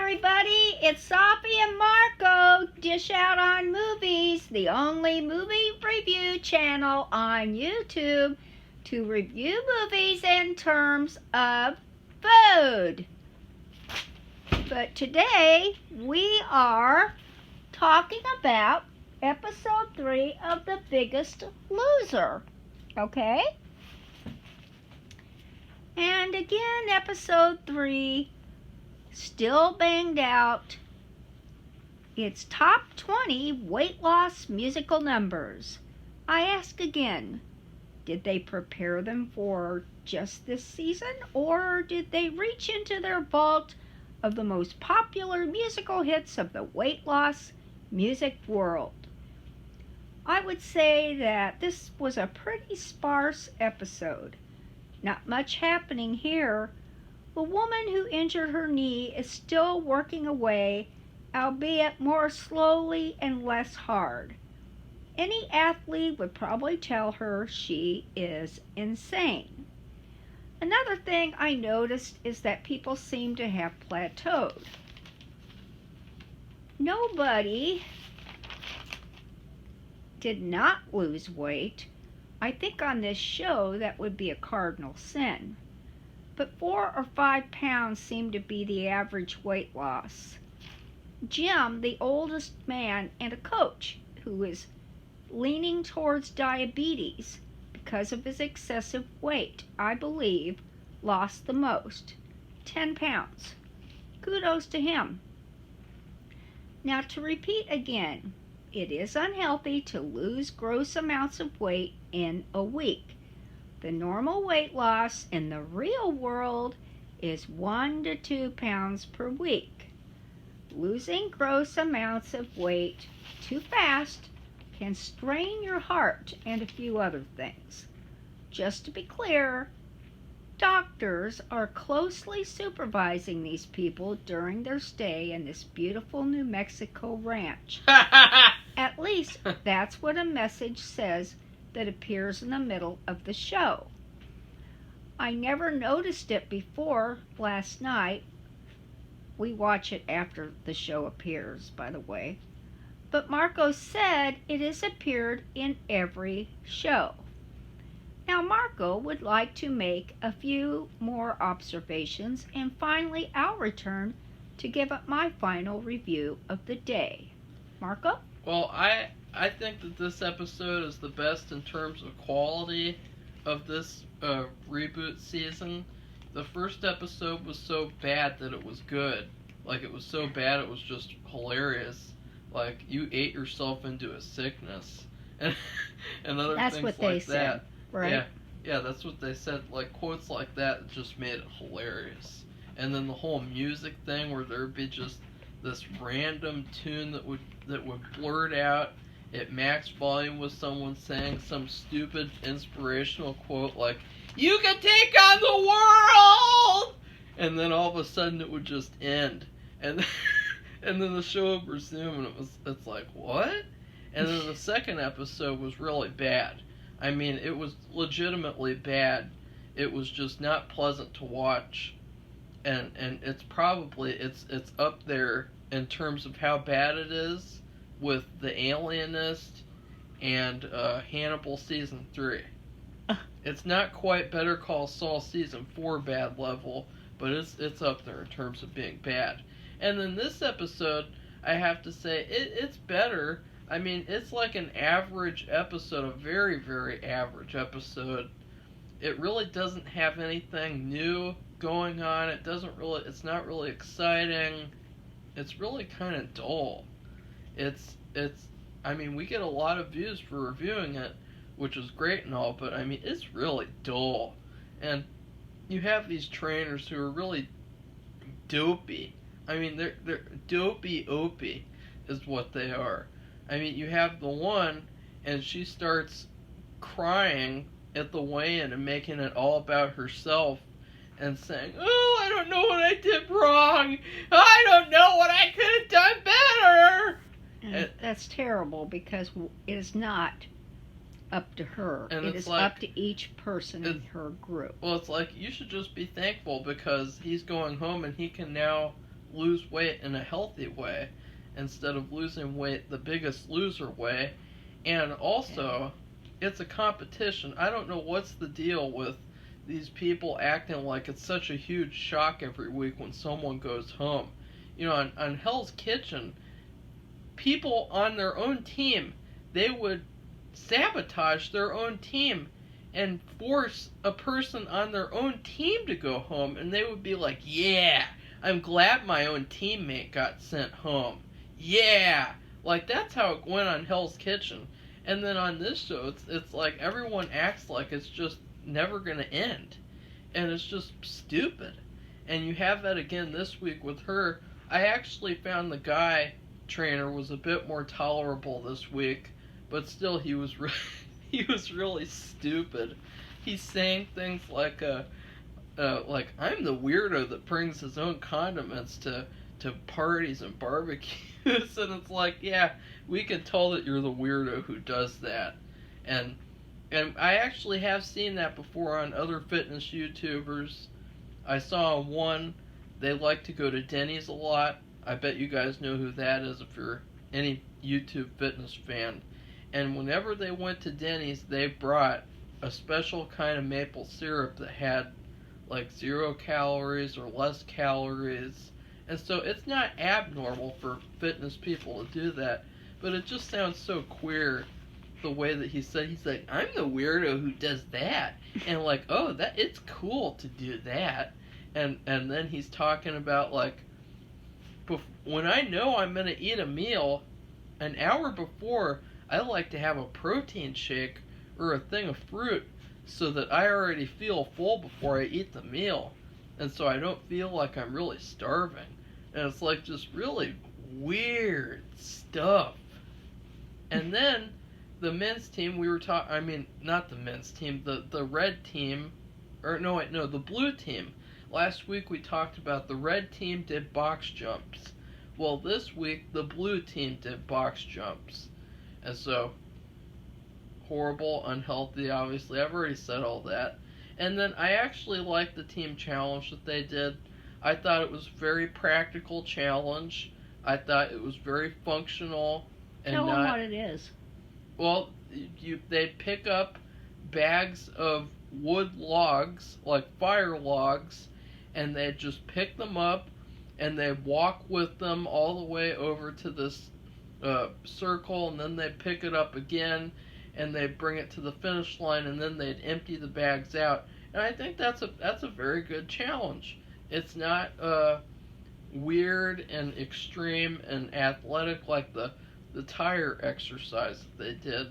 everybody, it's Safi and Marco, Dish Out on Movies, the only movie review channel on YouTube to review movies in terms of food. But today we are talking about episode 3 of The Biggest Loser, okay? And again, episode 3, still banged out. It's top 20 weight loss musical numbers. I ask again, did they prepare them for just this season, or did they reach into their vault of the most popular musical hits of the weight loss music world? I would say that this was a pretty sparse episode. Not much happening here. The woman who injured her knee is still working away, albeit more slowly and less hard. Any athlete would probably tell her she is insane. Another thing I noticed is that people seem to have plateaued. Nobody did not lose weight. I think on this show that would be a cardinal sin. But 4 or 5 pounds seemed to be the average weight loss. Jim, the oldest man and a coach, who is leaning towards diabetes because of his excessive weight, I believe, lost the most, 10 pounds. Kudos to him. Now, to repeat again, it is unhealthy to lose gross amounts of weight in a week. The normal weight loss in the real world is 1 to 2 pounds per week. Losing gross amounts of weight too fast can strain your heart and a few other things. Just to be clear, doctors are closely supervising these people during their stay in this beautiful New Mexico ranch. At least that's what a message says that appears in the middle of the show. I never noticed it before last night. We watch it after the show appears, by the way. But Marco said it has appeared in every show. Now Marco would like to make a few more observations, and finally I'll return to give up my final review of the day. Marco? Well, I think that this episode is the best in terms of quality of this reboot season. The first episode was so bad that it was good. Like, it was so bad it was just hilarious. Like, you ate yourself into a sickness. And other That's things what like they that. said, right? Yeah, that's what they said. Like, quotes like that just made it hilarious. And then the whole music thing where there'd be just this random tune that would blurt out at max volume with someone saying some stupid inspirational quote like, "You can take on the world!" And then all of a sudden it would just end. And then the show would resume, and it's like, what? And then the second episode was really bad. I mean, it was legitimately bad. It was just not pleasant to watch. And it's probably it's up there in terms of how bad it is with The Alienist and Hannibal season 3. It's not quite Better Call Saul season 4 bad level, but it's up there in terms of being bad. And then this episode, I have to say, it's better. I mean, it's like an average episode, a very, very average episode. It really doesn't have anything new going on. It's not really exciting. It's really kind of dull. I mean, we get a lot of views for reviewing it, which is great and all, but I mean, it's really dull. And you have these trainers who are really dopey. I mean, they're dopey is what they are. I mean, you have the one, and she starts crying at the weigh-in and making it all about herself and saying, "Oh, I don't know what I did wrong. I don't know what I could have done better." And that's terrible, because it is not up to her. And it is like, up to each person in her group. Well, it's like, you should just be thankful because he's going home and he can now lose weight in a healthy way instead of losing weight the biggest loser way. And also, it's a competition. I don't know what's the deal with these people acting like it's such a huge shock every week when someone goes home. You know, on Hell's Kitchen, people on their own team, they would sabotage their own team and force a person on their own team to go home, and they would be like, yeah, I'm glad my own teammate got sent home. Yeah! Like, that's how it went on Hell's Kitchen. And then on this show, it's like everyone acts like it's just never going to end. And it's just stupid. And you have that again this week with her. I actually found the guy trainer was a bit more tolerable this week, but still he was he was really stupid. He's saying things like like, I'm the weirdo that brings his own condiments to parties and barbecues. And it's like, yeah, we can tell that you're the weirdo who does that. And I actually have seen that before on other fitness YouTubers. I saw one, they like to go to Denny's a lot. I bet you guys know who that is if you're any YouTube fitness fan. And whenever they went to Denny's, they brought a special kind of maple syrup that had like 0 calories or less calories. And so it's not abnormal for fitness people to do that, but it just sounds so queer the way that he said. He's like, I'm the weirdo who does that. And like, oh, that it's cool to do that. And then he's talking about like, when I know I'm going to eat a meal, an hour before, I like to have a protein shake or a thing of fruit so that I already feel full before I eat the meal. And so I don't feel like I'm really starving. And it's like just really weird stuff. And then the men's team, we were talking, I mean, not the men's team, the red team, or no, wait, no, the blue team. Last week we talked about the red team did box jumps. Well, this week the blue team did box jumps. And so, horrible, unhealthy, obviously. I've already said all that. And then I actually liked the team challenge that they did. I thought it was a very practical challenge. I thought it was very functional. And Tell them what it is. Well, they pick up bags of wood logs, like fire logs, and they just pick them up, and they walk with them all the way over to this circle, and then they pick it up again, and they bring it to the finish line, and then they'd empty the bags out. And I think that's a very good challenge. It's not weird and extreme and athletic like the tire exercise that they did.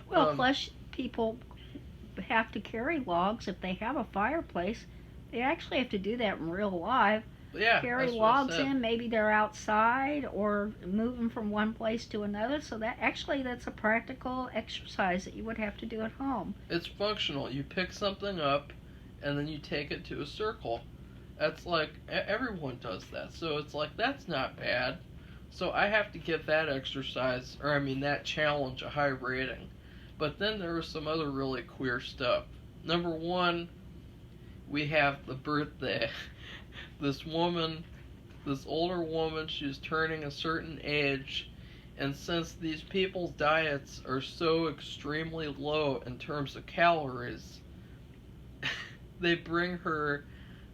Well, plus people have to carry logs if they have a fireplace. They actually have to do that in real life. Yeah, carry logs in, maybe they're outside or moving from one place to another, so that's a practical exercise that you would have to do at home. It's functional. You pick something up and then you take it to a circle. That's like, everyone does that, so it's like, that's not bad. So I have to give that exercise, or I mean that challenge, a high rating. But then there was some other really queer stuff. Number one, we have the birthday. This woman, this older woman, she's turning a certain age, and since these people's diets are so extremely low in terms of calories, they bring her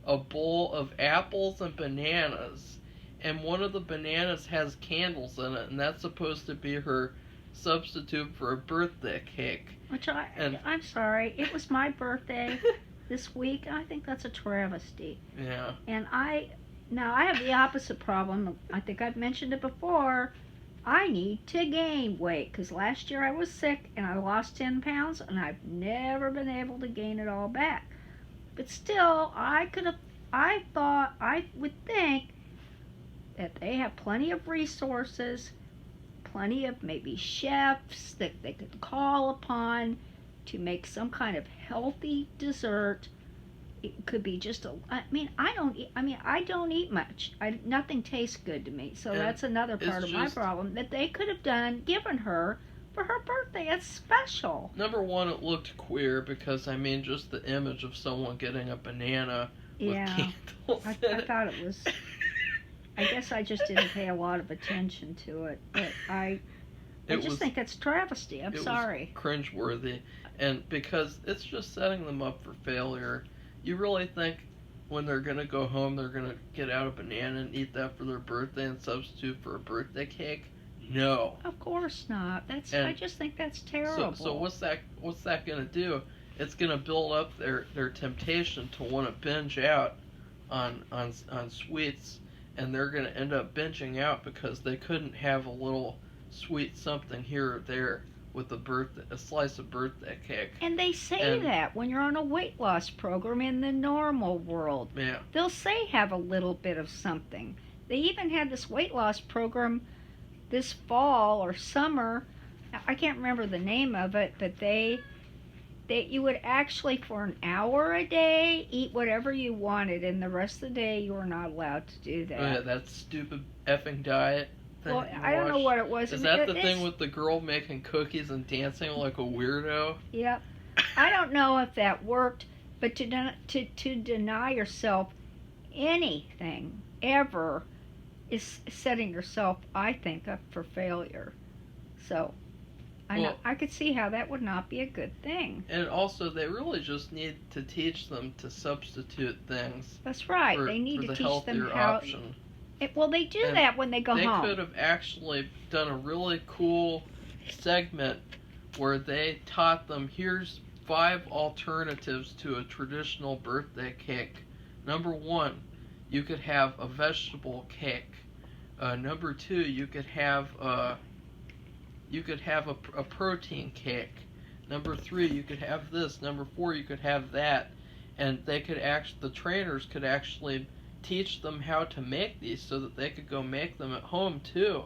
a bowl of apples and bananas, and one of the bananas has candles in it, and that's supposed to be her substitute for a birthday cake. Which I'm sorry, it was my birthday this week. I think that's a travesty. Yeah. And I have the opposite problem. I think I've mentioned it before. I need to gain weight because last year I was sick and I lost 10 pounds and I've never been able to gain it all back. But still, I would think that they have plenty of resources, plenty of maybe chefs that they could call upon to make some kind of healthy dessert. It could be just I don't eat much. Nothing tastes good to me. So that's another part of my problem that they could have given her for her birthday. It's special. Number one, it looked queer because, I mean, just the image of someone getting a banana with Yeah. candles I in it. thought it was. I guess I just didn't pay a lot of attention to it, but I just think it's travesty. I'm sorry. It was cringeworthy, and because it's just setting them up for failure. You really think when they're gonna go home, they're gonna get out a banana and eat that for their birthday and substitute for a birthday cake? No. Of course not. I just think that's terrible. So what's that gonna do? It's gonna build up their temptation to want to binge out on sweets, and they're gonna end up binging out because they couldn't have a little sweet something here or there with a slice of birthday cake. And they say that when you're on a weight loss program in the normal world. Yeah. They'll say have a little bit of something. They even had this weight loss program this fall or summer. I can't remember the name of it, but you would actually for an hour a day eat whatever you wanted, and the rest of the day you were not allowed to do that. Oh yeah, that stupid effing diet thing. Well, I don't know what it was. Is that the thing with the girl making cookies and dancing like a weirdo? Yep. I don't know if that worked, but to deny yourself anything ever is setting yourself, I think, up for failure. So I could see how that would not be a good thing. And also, they really just need to teach them to substitute things. That's right. They need to teach them how. Option. Well, they do that when they go home. They could have actually done a really cool segment where they taught them, here's 5 alternatives to a traditional birthday cake. Number 1, you could have a vegetable cake. Number 2, you could have a protein cake. Number 3, you could have this. Number 4, you could have that. And the trainers could actually teach them how to make these so that they could go make them at home too,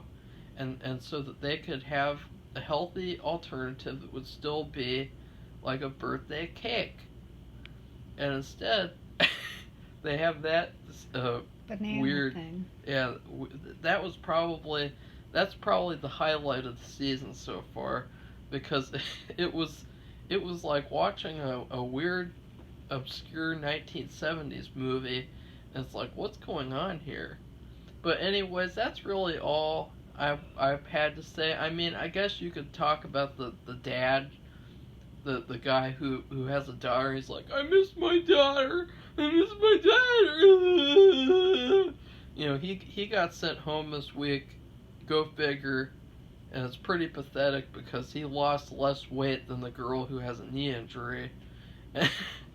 and so that they could have a healthy alternative that would still be like a birthday cake. And instead they have that banana weird thing. Yeah, that's probably the highlight of the season so far, because it was like watching a weird obscure 1970s movie. It's like, what's going on here? But anyways, that's really all I've had to say. I mean, I guess you could talk about the dad, the guy who has a daughter. He's like, I miss my daughter. I miss my daughter. You know, he got sent home this week. Go figure. And it's pretty pathetic because he lost less weight than the girl who has a knee injury. I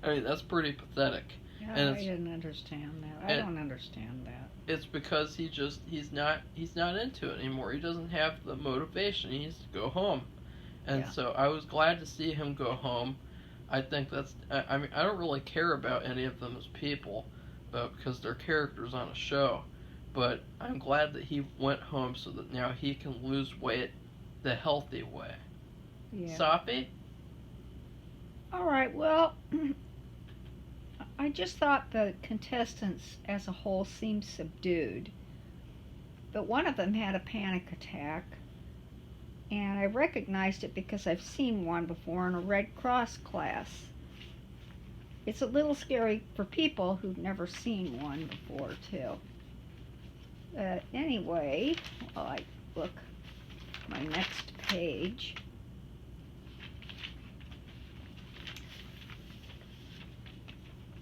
mean, that's pretty pathetic. Yeah, I didn't understand that. I don't understand that. It's because he's not into it anymore. He doesn't have the motivation. He needs to go home. And so I was glad to see him go home. I think I mean, I don't really care about any of them as people, because they're characters on a show. But I'm glad that he went home so that now he can lose weight the healthy way. Yeah. Safi? All right, well, I just thought the contestants as a whole seemed subdued. But one of them had a panic attack, and I recognized it because I've seen one before in a Red Cross class. It's a little scary for people who've never seen one before, too. Anyway, while I look at my next page.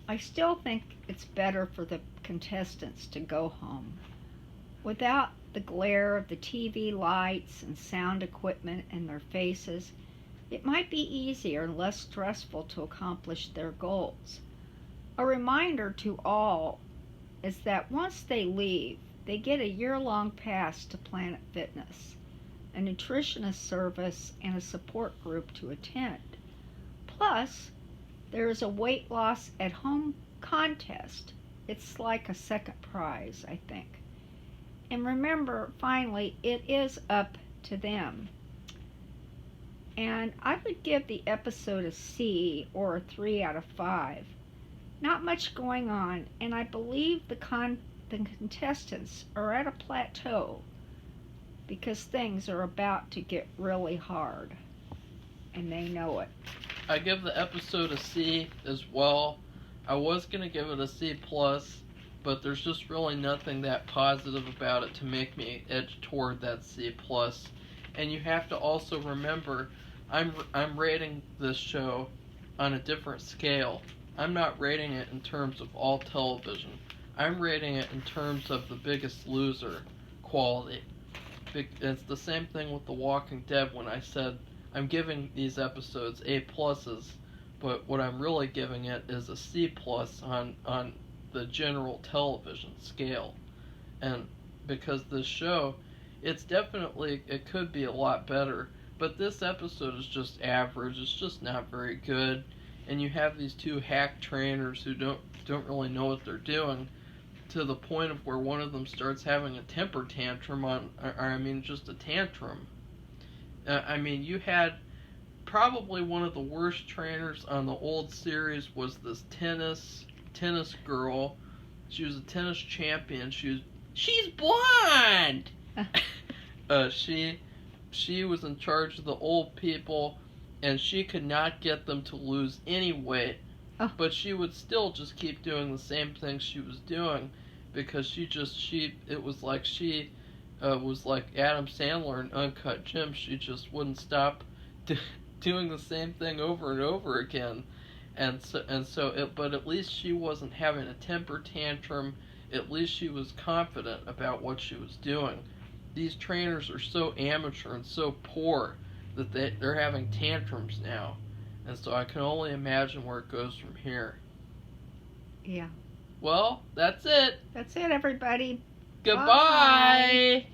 I still think it's better for the contestants to go home. Without the glare of the TV lights and sound equipment in their faces, it might be easier and less stressful to accomplish their goals. A reminder to all is that once they leave, they get a year-long pass to Planet Fitness, a nutritionist service, and a support group to attend. Plus, there is a weight loss at home contest. It's like a second prize, I think. And remember, finally, it is up to them. And I would give the episode a C or a 3 out of 5. Not much going on, and I believe the contestants are at a plateau because things are about to get really hard, and they know it. I give the episode a C as well. I was gonna give it a C plus, but there's just really nothing that positive about it to make me edge toward that C plus. And you have to also remember, I'm rating this show on a different scale. I'm not rating it in terms of all television. I'm rating it in terms of The Biggest Loser quality. It's the same thing with The Walking Dead when I said I'm giving these episodes A pluses, but what I'm really giving it is a C plus on the general television scale. And because this show, it could be a lot better, but this episode is just average. It's just not very good. And you have these two hack trainers who don't really know what they're doing, to the point of where one of them starts having a temper tantrum just a tantrum. You had probably one of the worst trainers on the old series was this tennis girl. She was a tennis champion. She's blonde. She was in charge of the old people, and she could not get them to lose any weight. Oh. But she would still just keep doing the same thing she was doing, because it was like she was like Adam Sandler in Uncut Gems. She just wouldn't stop doing the same thing over and over again. But at least she wasn't having a temper tantrum. At least she was confident about what she was doing. These trainers are so amateur and so poor that they're having tantrums now. And so I can only imagine where it goes from here. Yeah. Well, that's it. That's it, everybody. Goodbye. Bye.